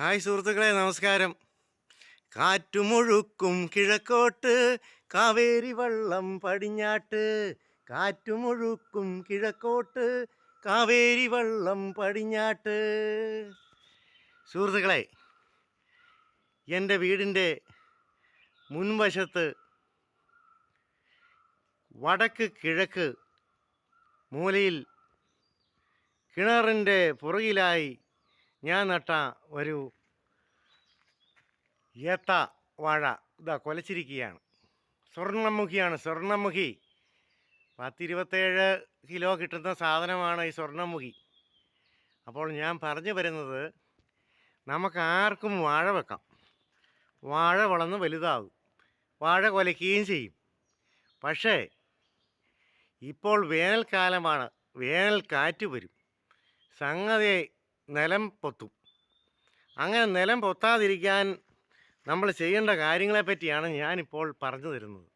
Hi സുഹൃത്തുക്കളെ, നമസ്കാരം. കാറ്റുമൊഴുക്കും കിഴക്കോട്ട്, കാവേരി വള്ളം പടിഞ്ഞാട്ട്. കാറ്റുമൊഴുക്കും കിഴക്കോട്ട്, കാവേരി വള്ളം പടിഞ്ഞാട്ട്. സുഹൃത്തുക്കളെ, എൻ്റെ വീടിൻ്റെ മുൻവശത്ത് വടക്ക് കിഴക്ക് മൂലയിൽ കിണറിൻ്റെ പുറകിലായി ഞാൻ നട്ട ഒരു ഏത്ത വാഴ ഇതാ കൊലച്ചിരിക്കുകയാണ്. സ്വർണ്ണമുഖി. 10-27 കിലോ കിട്ടുന്ന സാധനമാണ് ഈ സ്വർണ്ണമുഖി. അപ്പോൾ ഞാൻ പറഞ്ഞു വരുന്നത്, നമുക്ക് ആർക്കും വാഴ വെക്കാം. വാഴ വളർന്ന് വലുതാകും, വാഴ കൊലയ്ക്കുകയും ചെയ്യും. പക്ഷേ ഇപ്പോൾ വേനൽക്കാലമാണ്, വേനൽ കാറ്റ് വരും, സംഗതി നിലം പൊത്തും. അങ്ങനെ നിലം പൊത്താതിരിക്കാൻ നമ്മൾ ചെയ്യേണ്ട കാര്യങ്ങളെ പറ്റിയാണ് ഞാനിപ്പോൾ പറഞ്ഞു തരുന്നത്.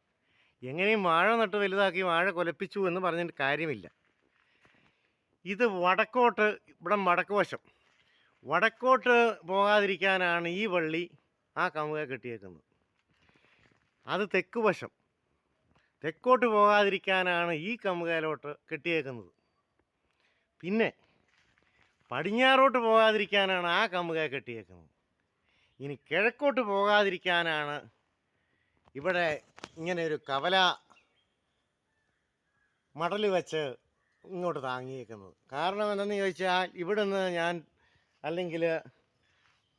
എങ്ങനെയും വാഴ നട്ട് വലുതാക്കി വാഴ കൊലപ്പിച്ചു എന്ന് പറഞ്ഞിട്ട് കാര്യമില്ല. ഇത് വടക്കോട്ട്, ഇവിടെ വടക്ക് വശം, വടക്കോട്ട് പോകാതിരിക്കാനാണ് ഈ വള്ളി ആ കമുക കെട്ടിയേക്കുന്നത്. അത് തെക്ക് വശം, തെക്കോട്ട് പോകാതിരിക്കാനാണ് ഈ കമുകയിലോട്ട് കെട്ടിയേക്കുന്നത്. പിന്നെ പടിഞ്ഞാറോട്ട് പോകാതിരിക്കാനാണ് ആ കമുക കെട്ടിയേക്കുന്നത്. ഇനി കിഴക്കോട്ട് പോകാതിരിക്കാനാണ് ഇവിടെ ഇങ്ങനെ ഒരു കവല മടൽ വെച്ച് ഇങ്ങോട്ട് താങ്ങിയേക്കുന്നത്. കാരണം എന്തെന്ന് ചോദിച്ചാൽ, ഇവിടുന്ന് ഞാൻ അല്ലെങ്കിൽ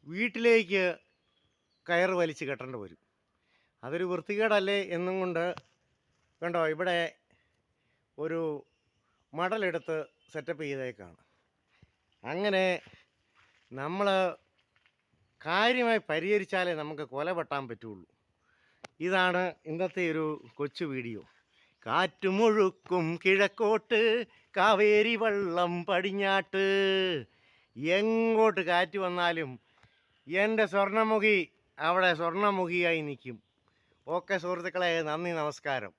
വീട്ടിലേക്ക് കയറ് വലിച്ച് കെട്ടേണ്ടി വരും. അതൊരു വൃത്തികേടല്ലേ എന്നും കൊണ്ട് കണ്ടോ, ഇവിടെ ഒരു മടലെടുത്ത് സെറ്റപ്പ് ചെയ്തേക്കാണ്. അങ്ങനെ നമ്മൾ കാര്യമായി പരിഹരിച്ചാലേ നമുക്ക് കൊല വെട്ടാൻ പറ്റുള്ളൂ. ഇതാണ് ഇന്നത്തെ ഒരു കൊച്ചു വീഡിയോ. കാറ്റുമൊഴുക്കും കിഴക്കോട്ട്, കാവേരി വള്ളം പടിഞ്ഞാട്ട്. എങ്ങോട്ട് കാറ്റ് വന്നാലും എൻ്റെ സ്വർണ്ണമുഖി അവിടെ സ്വർണ്ണമുഖിയായി നിൽക്കും. ഓക്കെ സുഹൃത്തുക്കളെ, നന്ദി, നമസ്കാരം.